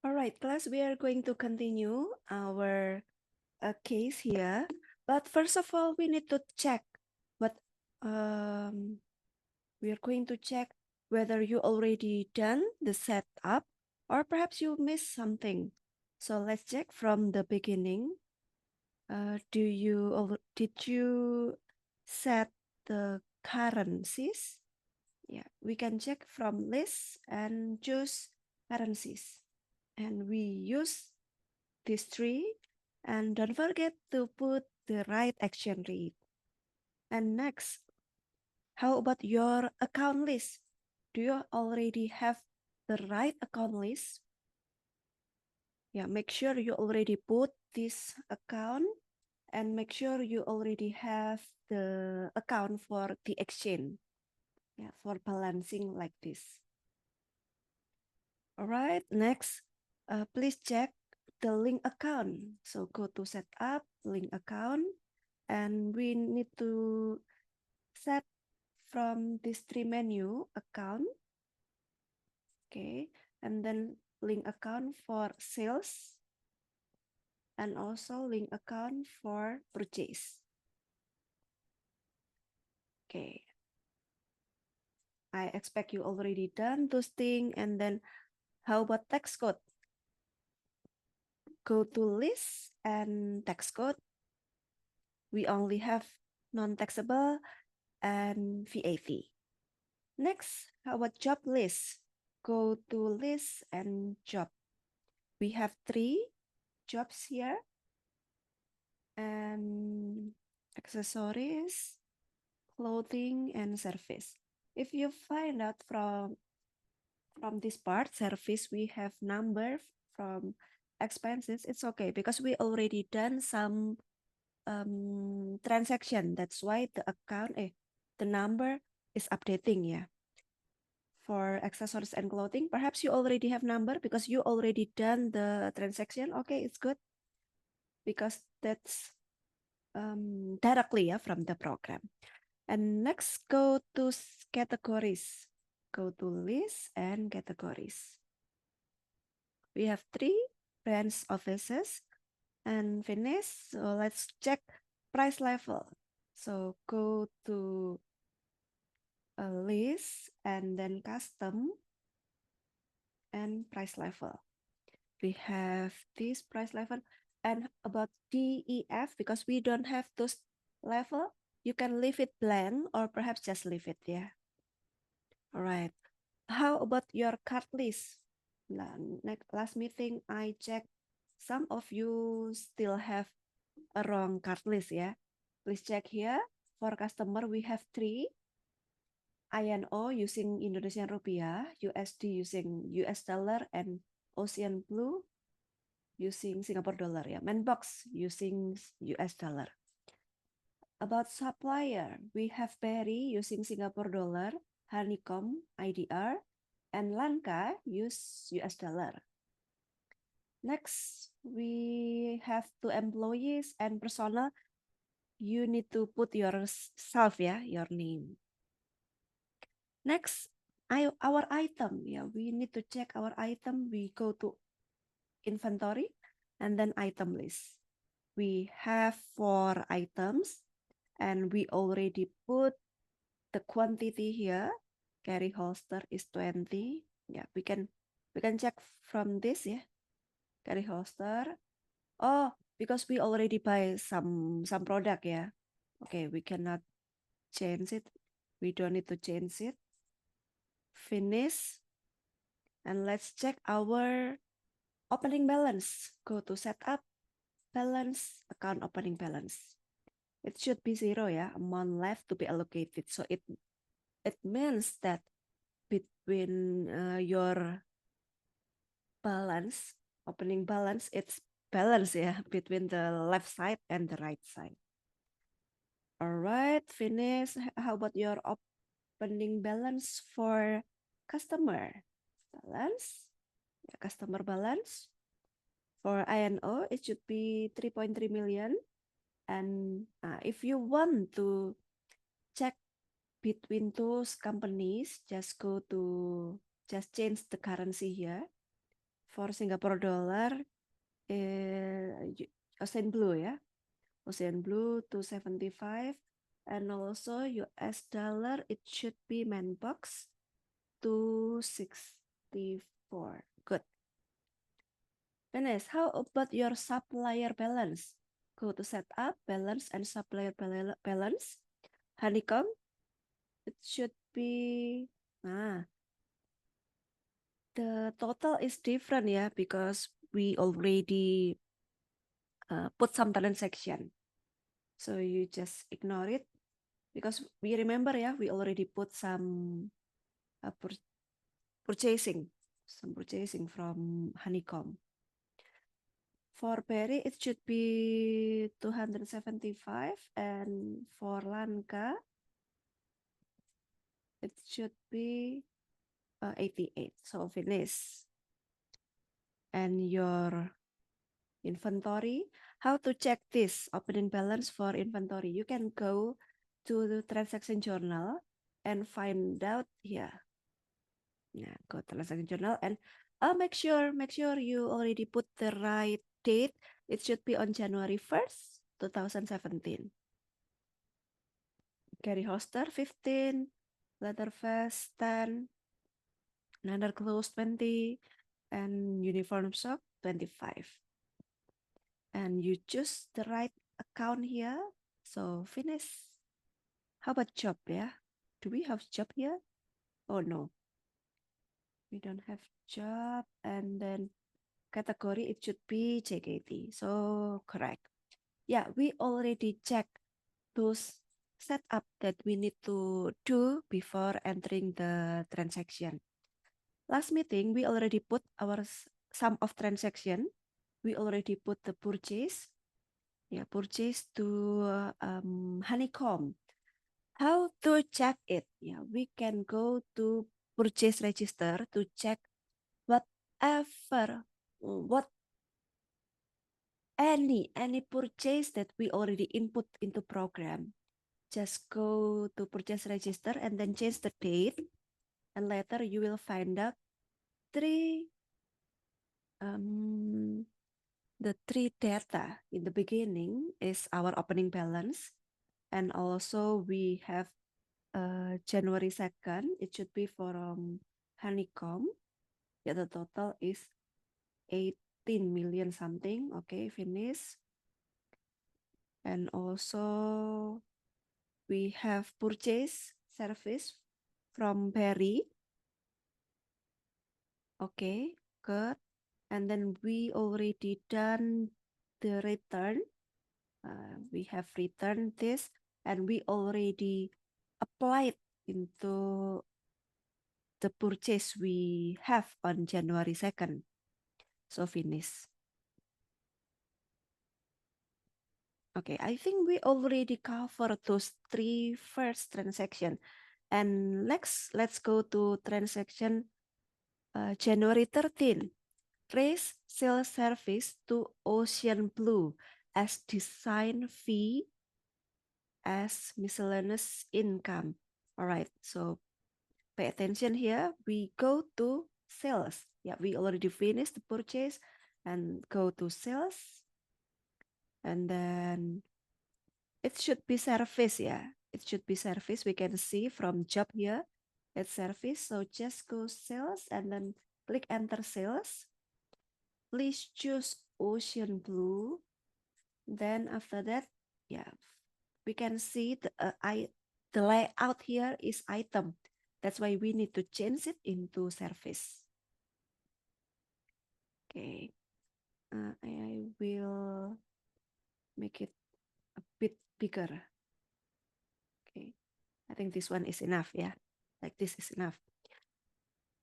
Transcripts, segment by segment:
All right, class, we are going to continue our case here. But first of all, we need to check what we are going to check whether you already done the setup or perhaps you missed something. So let's check from the beginning. Did you set the currencies? Yeah, we can check from list and choose currencies. And we use these three. And don't forget to put the right exchange rate. And next, how about your account list? Do you already have the right account list? Yeah, make sure you already put this account and make sure you already have the account for the exchange. Yeah, for balancing like this. All right, next, please check the link account. So go to setup, link account, and we need to set from this three menu account. Okay, and then link account for sales and also link account for purchase. Okay, I expect you already done those things. And then how about text code? Go to list and text code. We only have non-taxable and VAT. Next, how about job list? Go to list and job. We have three jobs here and accessories, clothing, and service. If you find out from this part, service, we have number from expenses, it's okay because we already done some transaction. That's why the number is updating, yeah. For accessories and clothing, perhaps you already have number because you already done the transaction. Okay, it's good because that's directly, yeah, from the program. And next, go to categories. Go to list and categories. We have three brands offices and finish. So let's check price level. So go to a list and then custom and price level. We have this price level. And about DEF, because we don't have those level, you can leave it blank or perhaps just leave it, yeah. All right. How about your card list? Last meeting, I checked some of you still have a wrong card list, yeah. Please check here. For customer, we have three. INO using Indonesian Rupiah, USD using US dollar, and Ocean Blue using Singapore dollar, ya. Manbox using US dollar. About supplier, we have Perry using Singapore dollar, Honeycomb IDR, and Lanka use US dollar. Next, we have two employees and personnel. You need to put yourself, yeah, your name. Next, our item, yeah, we need to check our item. We go to inventory and then item list. We have 4 items and we already put the quantity here. Carry holster is 20. Yeah, we can check from this, yeah. Carry holster. Oh, because we already buy some product, yeah. Okay, we cannot change it. We don't need to change it. Finish. And let's check our opening balance. Go to setup, balance, account opening balance. It should be 0, yeah, amount left to be allocated. So it means that between your balance, opening balance, it's balance, yeah, between the left side and the right side. All right, finish. How about your opening balance for customer? Balance, yeah, customer balance. For INO, it should be 3.3 million. And if you want to check between those companies, just change the currency here. For Singapore dollar, Ocean Blue ya. Ocean Blue 275. And also US dollar, it should be Manbox 264. Good. Finish. How about your supplier balance? Go to setup, balance, and supplier balance. Honeycomb. It should be the total is different because we already put some transaction. So you just ignore it because we remember we already put some purchasing from Honeycomb. For Perry, it should be 275, and for Lanka, it should be 88. So finish. And your inventory, how to check this opening balance for inventory? You can go to the transaction journal and find out here. Yeah, go to transaction journal and make sure you already put the right date. It should be on January 1st, 2017. Gary Hoster 15, Letterfest 10, Nander Close 20, and Uniform Shop 25. And you choose the right account here. So finish. How about job Do we have job here? Oh no. We don't have job. And then category, it should be JKT. So correct. Yeah, we already checked those setup that we need to do before entering the transaction. Last meeting, we already put our sum of transaction. We already put the purchase. Purchase to Honeycomb. How to check it? We can go to purchase register to check what any purchase that we already input into program. Just go to purchase register and then change the date, and later you will find out the three data. In the beginning is our opening balance, and also we have January 2nd. It should be from Honeycomb. The total is 18 million something. Okay, finish. And also we have purchase service from Perry. Okay, good. And then we already done the return. We have returned this, and we already applied into the purchase we have on January 2nd. So finish. Okay, I think we already covered those three first transaction. And let's go to transaction January 13. Raise sales service to Ocean Blue as design fee as miscellaneous income. All right, so pay attention here. We go to sales. We already finished the purchase and go to sales. And then it should be service. It should be service. We can see from job here, it's service. So just go sales and then click enter sales. Please choose Ocean Blue. Then after that, we can see the layout here is item. That's why we need to change it into service. Okay, I will make it a bit bigger. Okay, I think this one is enough. Like this is enough.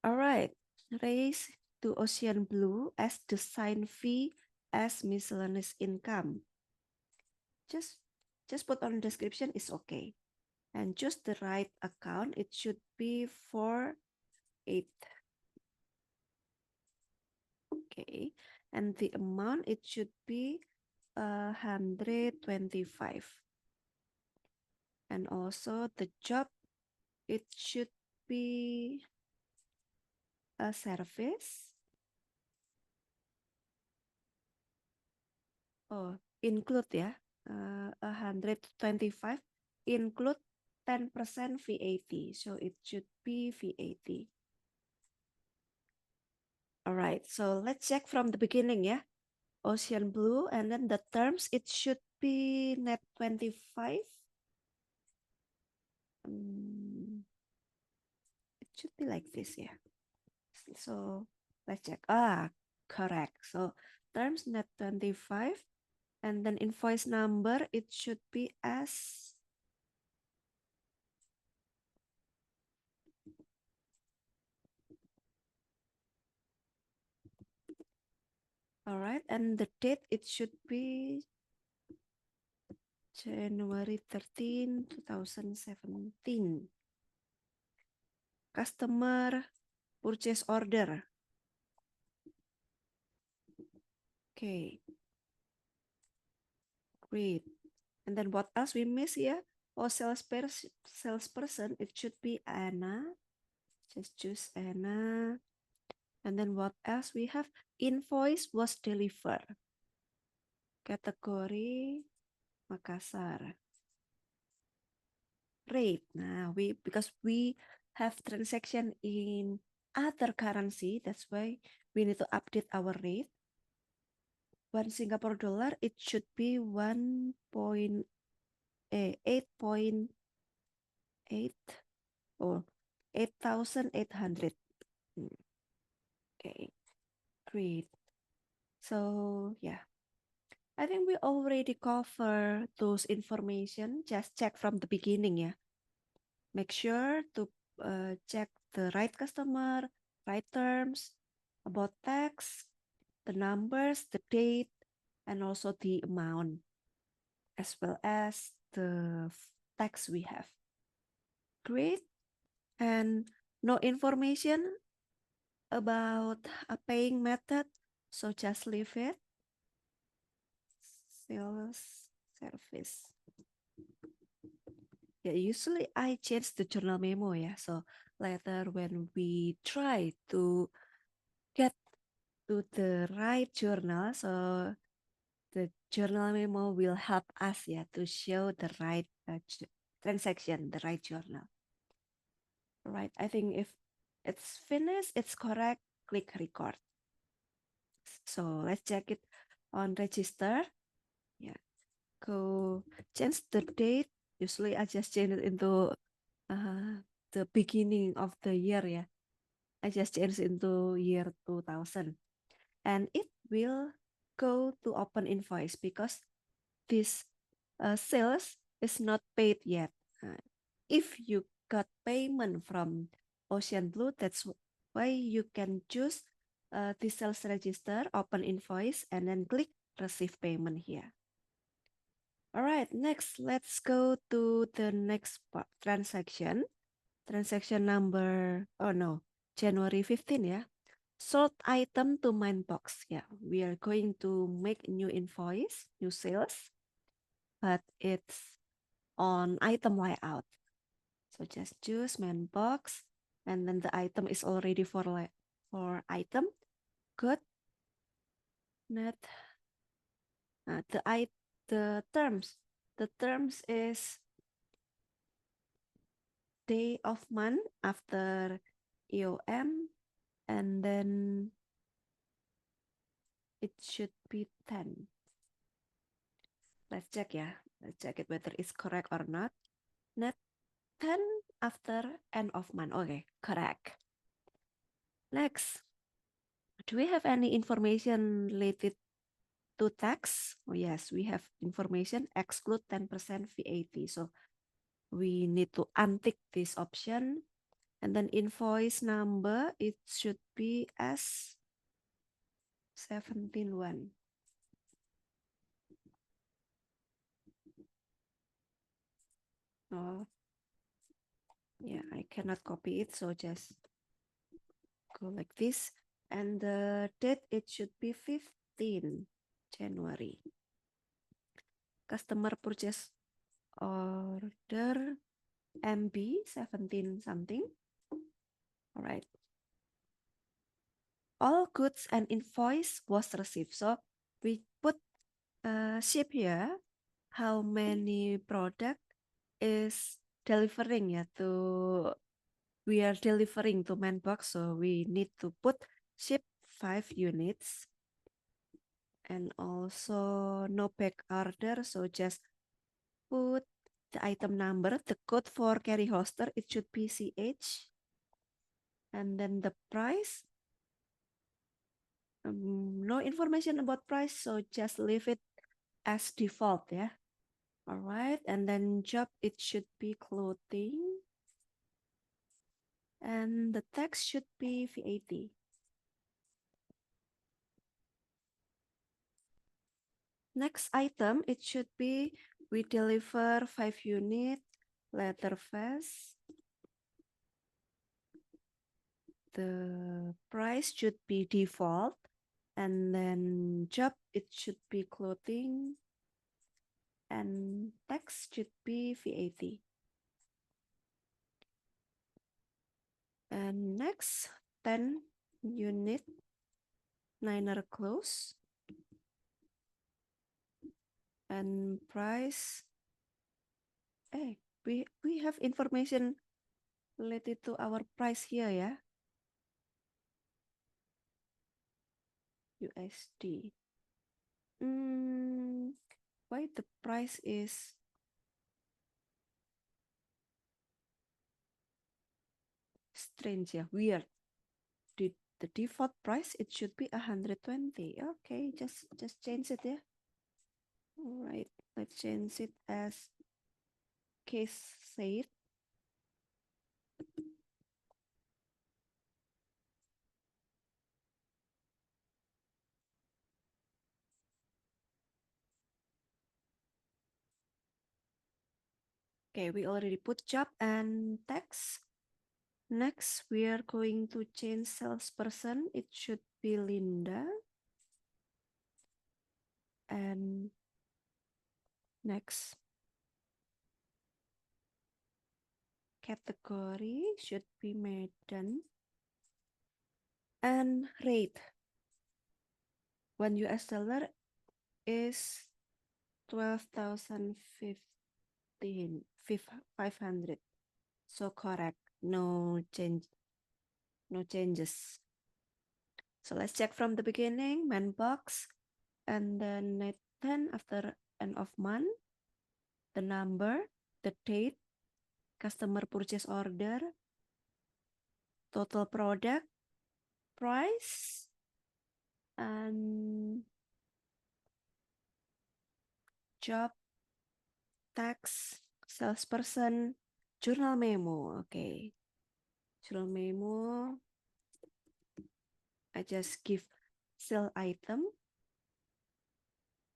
All right, raise to Ocean Blue as design fee as miscellaneous income. Just put on description is okay. And choose the right account. It should be 48. Okay, and the amount it should be 125. And also the job, it should be a service. Oh, include ya. 125 include 10% VAT. So it should be VAT. All right, so let's check from the beginning ya. Ocean blue, and then the terms, it should be net 25. It should be like this, yeah. So let's check. Correct. So terms net 25, and then invoice number, it should be as all right, and the date, it should be January 13, 2017. Customer purchase order. Okay, great. And then what else we miss here? Oh, salesperson, it should be Anna. Just choose Anna. And then what else we have? Invoice was delivered. Category Makassar. Rate. Now because we have transaction in other currency, that's why we need to update our rate. 1 Singapore dollar, it should be 8.8 or 8,800. Okay, great. So yeah, I think we already cover those information. Just check from the beginning, yeah. Make sure to check the right customer, right terms, about tax, the numbers, the date, and also the amount, as well as the tax we have. Great. And no information about a paying method, so just leave it. Sales service. Yeah, usually I change the journal memo, yeah. So later when we try to get to the right journal, so the journal memo will help us, yeah, to show the right transaction, the right journal. All right, I think if it's finished, it's correct, click record. So let's check it on register. Yeah, go change the date. Usually I just change it into the beginning of the year, yeah. I just change into year 2000. And it will go to open invoice because this sales is not paid yet. If you got payment from Ocean Blue, that's why you can choose the sales register, open invoice, and then click receive payment here. All right, next, let's go to the next part, transaction. Transaction number, oh no, January 15, yeah. Sold item to Mindbox. Yeah, we are going to make new invoice, new sales, but it's on item layout. So just choose Mindbox, and then the item is already for item. Good. Net. The terms. The terms is day of month after EOM, and then it should be 10. Let's check, yeah. Let's check it whether it's correct or not. Net 10 after end of month. Okay, correct. Next, do we have any information related to tax? Oh yes, we have information exclude 10% VAT. So we need to untick this option. And then invoice number, it should be as 17.1. Oh, yeah, I cannot copy it, so just go like this. And the date, it should be 15 January. Customer purchase order MB 17 something. All right. All goods and invoice was received. So we put ship here, how many product is delivering ya to we are delivering to Manbox, so we need to put ship 5 units, and also no back order, so just put the item number, the code for carry hoster, it should be CH, and then the price, no information about price, so just leave it as default, yeah. All right, and then job, it should be clothing, and the text should be VAT. Next item, it should be we deliver 5 unit leather vest. The price should be default, and then job, it should be clothing, and tax should be VAT. And next, 10 unit Niner clothes, and price, we have information related to our price here, yeah. USD. Why the price is strange, yeah, weird. The default price, it should be 120. Okay, just change it, yeah. All right, let's change it as case said. Okay, we already put job and text. Next, we are going to change salesperson. It should be Linda. And next, category should be Medan. And rate, $1 is 12,500. So correct, no changes. So let's check from the beginning, Manbox, and then net 10 after end of month, the number, the date, customer purchase order, total product, price, and job, tax, salesperson, journal memo. Okay, journal memo, I just give sale item,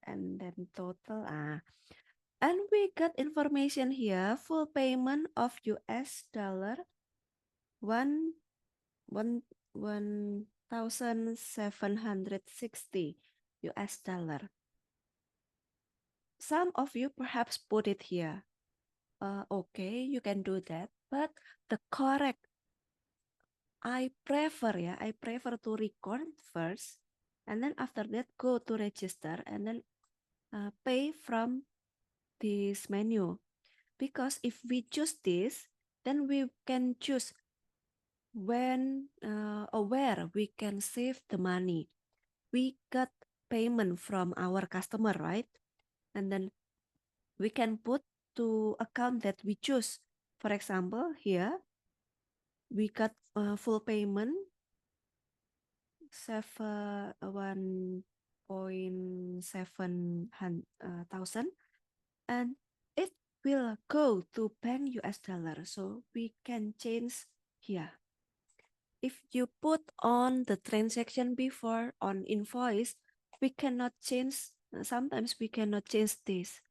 and then total. And we got information here, full payment of US dollar one 1,760 US dollar. Some of you perhaps put it here. Okay, you can do that, but the correct, I prefer to record first, and then after that go to register, and then pay from this menu. Because if we choose this, then we can choose when or where we can save the money. We got payment from our customer, right? And then we can put to account that we choose. For example, here we got full payment 1.7 thousand, and it will go to bank US dollar. So we can change here. If you put on the transaction before on invoice, we cannot change. Sometimes we cannot change this.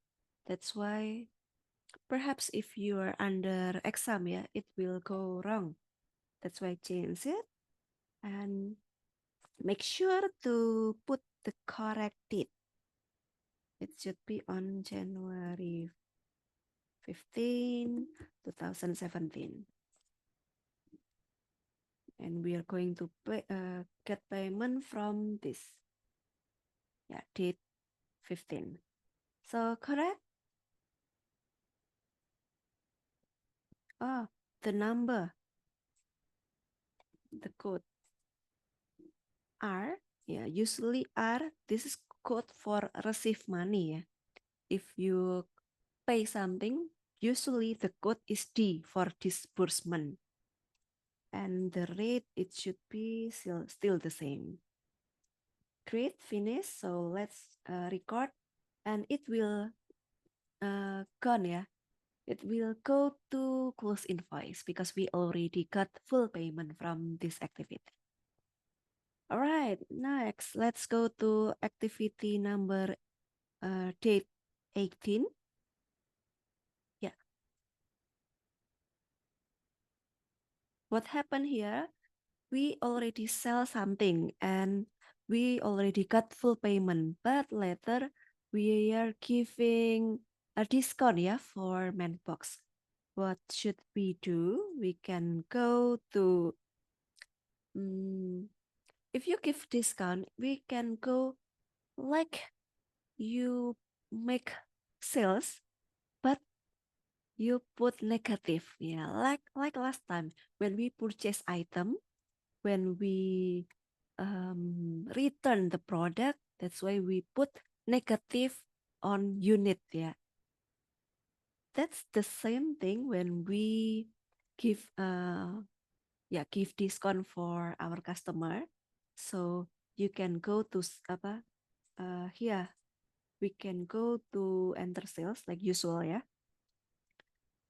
That's why perhaps if you are under exam, yeah, it will go wrong. That's why change it and make sure to put the correct date. It should be on January 15, 2017. And we are going to get payment from this. Yeah, date 15. So correct? Oh, the number, the code R, yeah, usually R, this is code for receive money, yeah. If you pay something, usually the code is D for disbursement. And the rate, it should be still the same. Great, finish. So let's record, and it will gone, yeah. It will go to close invoice because we already got full payment from this activity. All right, next, let's go to activity number date 18. Yeah. What happened here? We already sell something and we already got full payment, but later we are giving a discount, yeah, for Manbox. What should we do? We can go to if you give discount, we can go like you make sales, but you put negative. Yeah, like last time when we purchase item, when we return the product, that's why we put negative on unit. Yeah, that's the same thing when we give give discount for our customer. So you can go to apa here we can go to enter sales like usual, ya.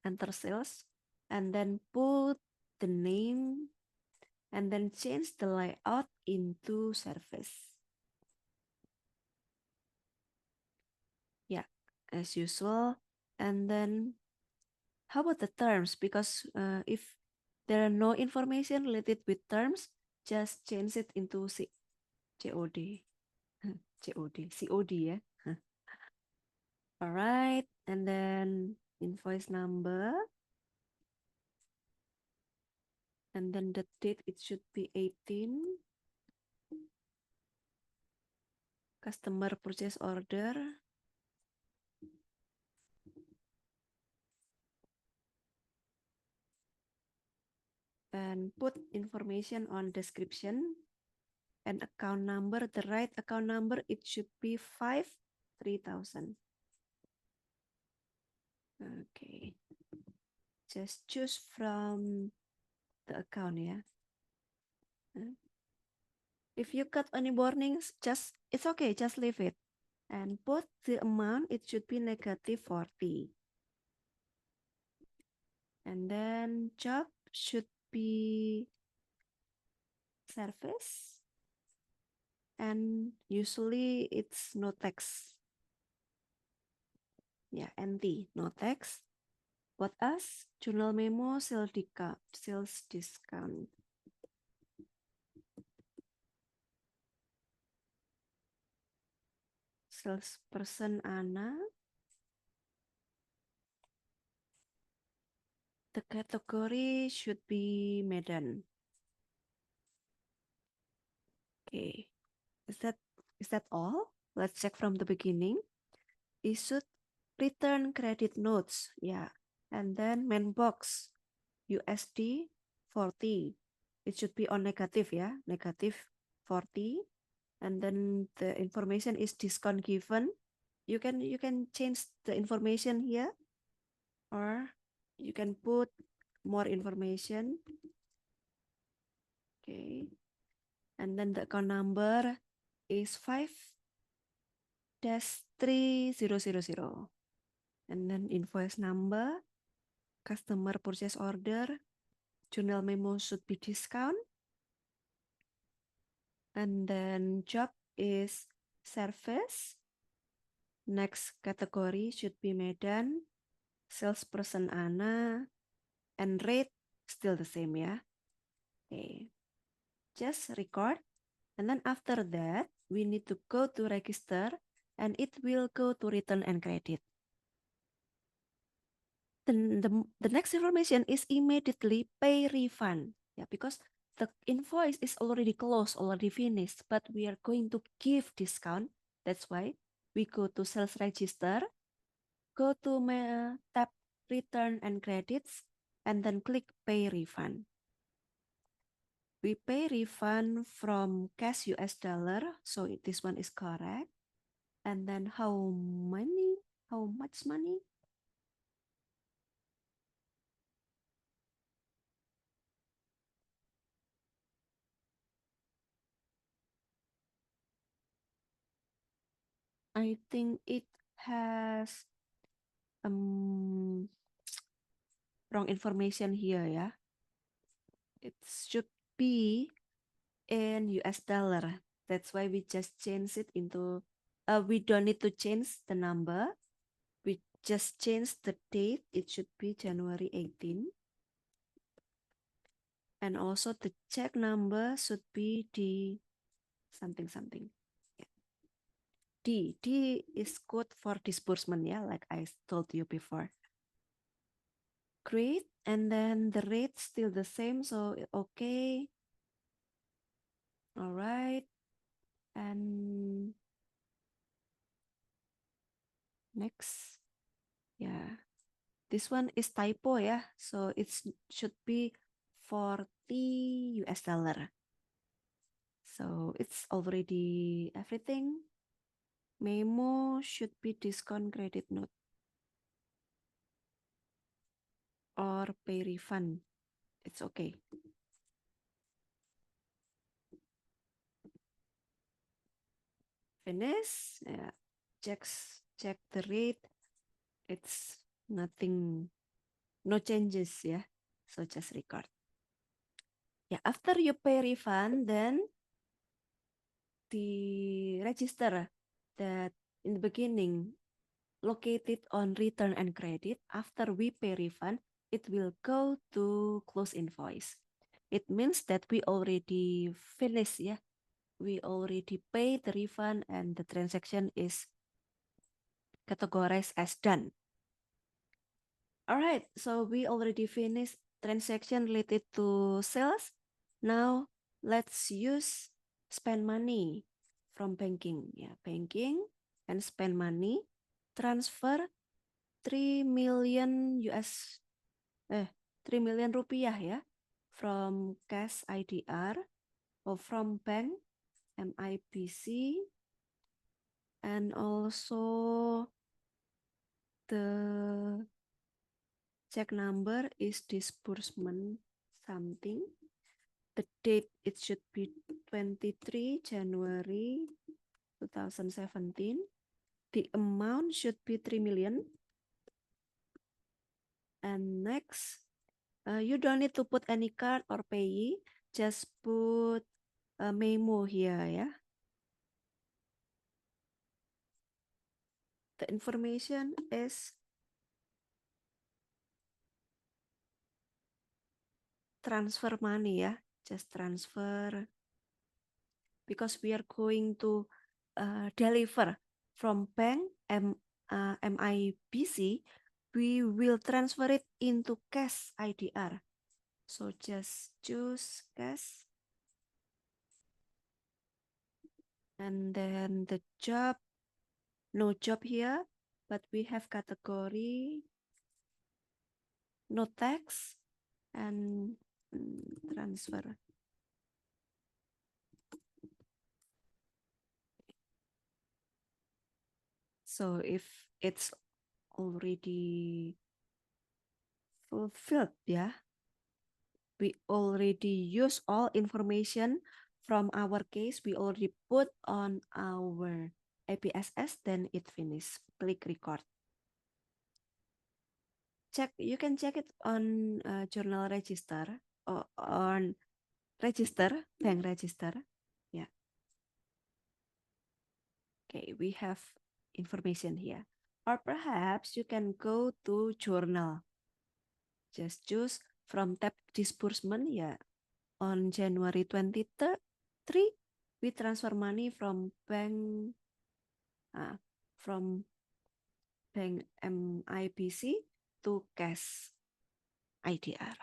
Enter sales and then put the name and then change the layout into service. Yeah, as usual. And then how about the terms? Because if there are no information related with terms, just change it into COD. COD, ya. All right, and then invoice number, and then the date, it should be 18. Customer purchase order. And put information on description and account number. The right account number, it should be 53000. Okay. Just choose from the account, yeah. If you got any warnings, it's okay, just leave it. And put the amount, it should be negative 40. And then job should be service. And usually it's no tax. Yeah, NT, no tax. What else? Journal memo, sales discount. Salesperson Ana. The category should be Medan. Okay, is that all? Let's check from the beginning. Issued return credit notes, yeah, and then main box USD 40. It should be on negative, yeah, negative 40. And then the information is discount given. You can change the information here, or you can put more information. Okay, and then the account number is 5-3000, and then invoice number, customer purchase order, journal memo should be discount, and then job is service. Next category should be Medan, salesperson Ana, and rate still the same, ya. Okay, just record, and then after that we need to go to register, and it will go to return and credit. Then the next information is immediately pay refund, yeah, because the invoice is already closed, already finished, but we are going to give discount. That's why we go to sales register, go to tab return and credits, and then click pay refund. We pay refund from cash US dollar, so this one is correct. And then how much money? I think it has wrong information here, yeah. It should be in US dollar. That's why we just change it into, we don't need to change the number. We just change the date. It should be January 18. And also the check number should be D something something. Yeah. D is code for disbursement, yeah, like I told you before. Great. And then the rate still the same, so okay. All right. And next. Yeah. This one is typo, yeah. So it should be 40 US dollar. So it's already everything. Memo should be discount credit note or pay refund. It's okay. Finish. Yeah. Check the rate. It's nothing, no changes, yeah. So just record. Yeah, after you pay refund, then the register that in the beginning located on return and credit, after we pay refund, it will go to close invoice. It means that we already finished, yeah. We already paid the refund and the transaction is categorized as done. All right, so we already finished transaction related to sales. Now let's use spend money from banking. Yeah, banking and spend money. Transfer 3 million US 3 million rupiah ya from cash IDR or from bank MIBC, and also the check number is disbursement something. The date it should be 23 January 2017. The amount should be 3 million. And next, you don't need to put any card or payee, just put a memo here, yeah. The information is transfer money, yeah. Just transfer because we are going to deliver from bank MIBC. We will transfer it into cash IDR. So just choose cash. And then the job, no job here, but we have category, no tax, and transfer. So if it's already fulfilled, yeah, we already use all information from our case. We already put on our APSS, then it finished. Click record. Check, you can check it on journal register or on register, bank register. Yeah. Okay, we have information here. Or perhaps you can go to journal. Just choose from tab disbursement, yeah. On January 23, we transfer money from from bank MIBC to cash IDR.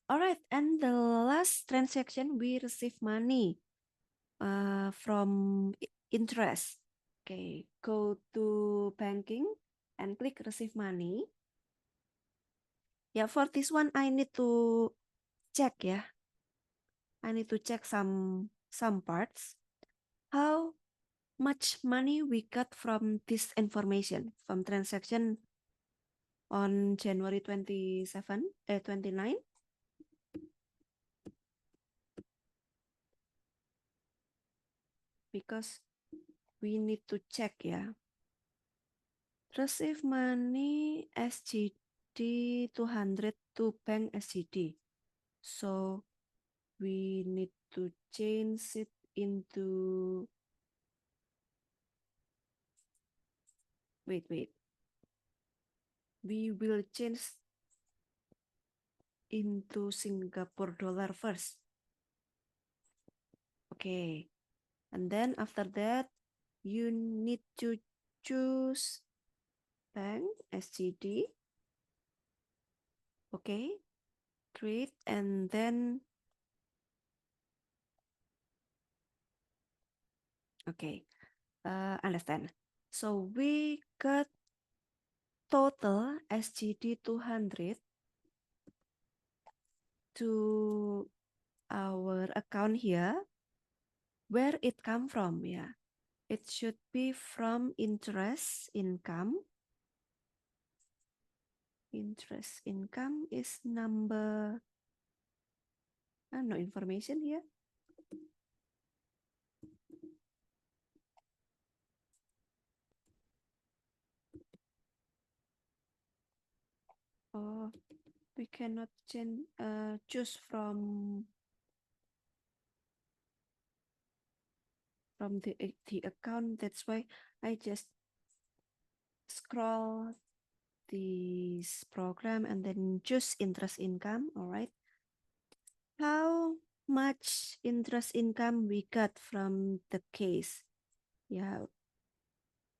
All right, and the last transaction we receive money from interest. Okay, go to banking and click receive money. Yeah, for this one I need to check ya. I need to check some parts. How much money we got from this information from transaction on January 29, because we need to check ya. Receive money SGD 200 to bank SGD. So we need to change it into, wait. We will change into Singapore dollar first. Okay. And then after that, you need to choose bank SGD. Okay. Create and then, okay. Understand. So we got total SGD 200 to our account here. Where it come from? Yeah. It should be from interest income. Interest income is number, no information here. Oh, we cannot choose from the account. That's why I just scroll this program and then choose interest income. All right. How much interest income we got from the case? Yeah,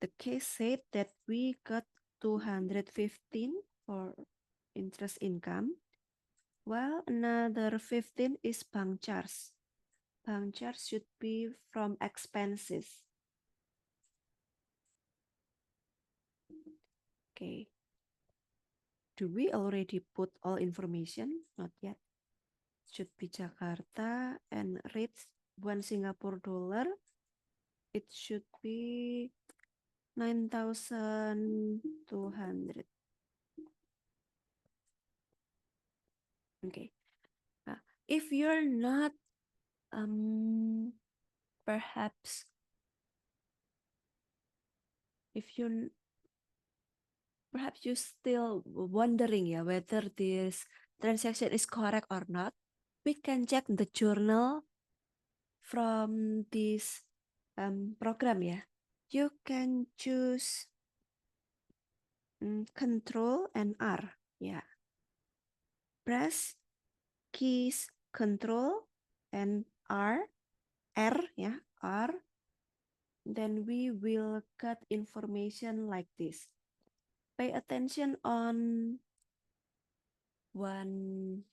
the case said that we got 215 for interest income. Well, another 15 is bank charge. Bank charge should be from expenses. Okay. Do we already put all information? Not yet. Should be Jakarta and rates 1 Singapore dollar. It should be 9,200. Okay. If you're not perhaps if you perhaps you still wondering whether this transaction is correct or not, we can check the journal from this program You can choose Control and R. Press keys Control and R. R. Then we will get information like this. Pay attention on one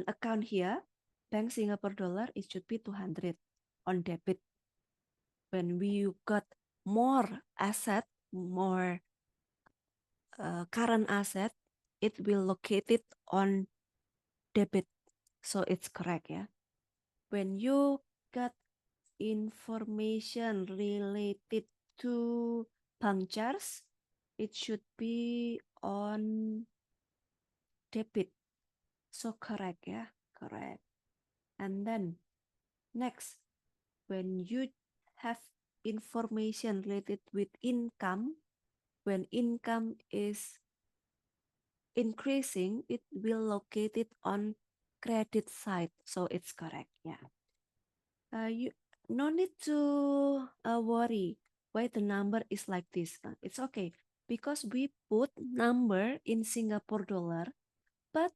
account here, Bank Singapore dollar, it should be 200 on debit. When we got more asset, more current asset, it will locate it on debit. So it's correct When you got information related to bank charge, it should be on debit. So correct correct. And then next, when you have information related with income, when income is increasing, it will locate it on credit side. So it's correct you no need to worry why the number is like this. It's okay because we put number in Singapore dollar, but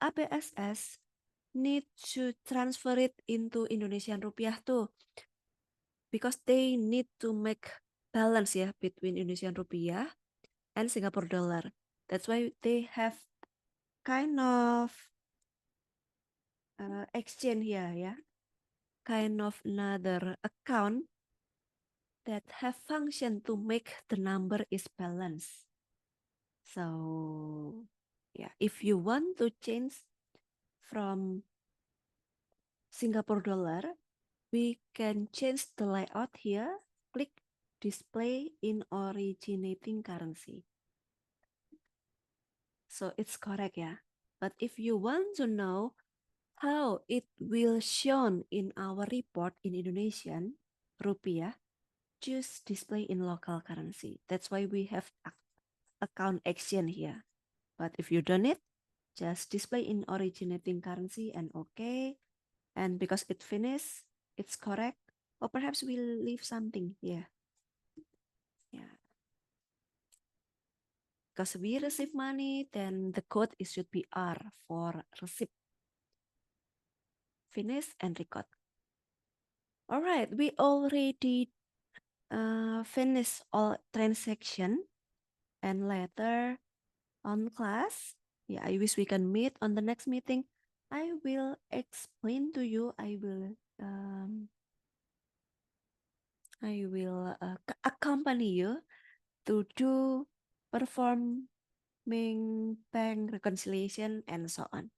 APSS need to transfer it into Indonesian rupiah too, because they need to make balance between Indonesian rupiah and Singapore dollar. That's why they have kind of exchange here kind of another account that have function to make the number is balanced. So yeah, if you want to change from Singapore dollar, we can change the layout here. Click display in originating currency. So it's correct, yeah. But if you want to know how it will shown in our report in Indonesian rupiah, choose display in local currency. That's why we have account action here. But if you don't it, just display in originating currency and okay. And because it finished, it's correct. Or perhaps we'll leave something here. Yeah. Because we receive money, then the code is should be R for receipt. Finish and record. All right, we already finished all transaction, and later on class, yeah, I wish we can meet on the next meeting. I will explain to you. I will accompany you to do performing bank reconciliation and so on.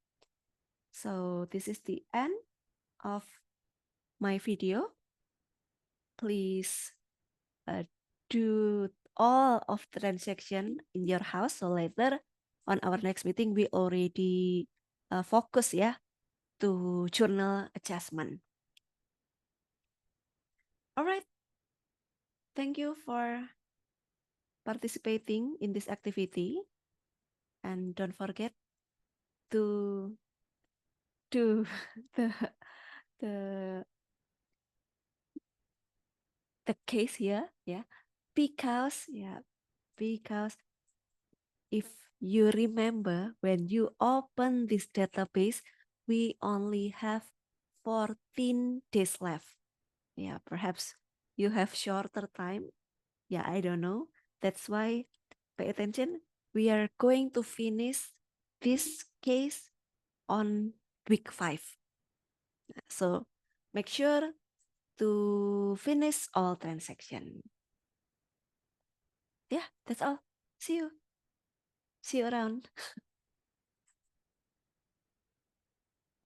So this is the end of my video. Please do all of the transaction in your house. So later on our next meeting, we already focus to journal adjustment. All right. Thank you for participating in this activity. And don't forget to do the the the case here, because if you remember when you open this database, we only have 14 days left. Yeah, perhaps you have shorter time. Yeah, I don't know. That's why pay attention. We are going to finish this case on week 5. So make sure to finish all transaction. Yeah, that's all. See you. See you around.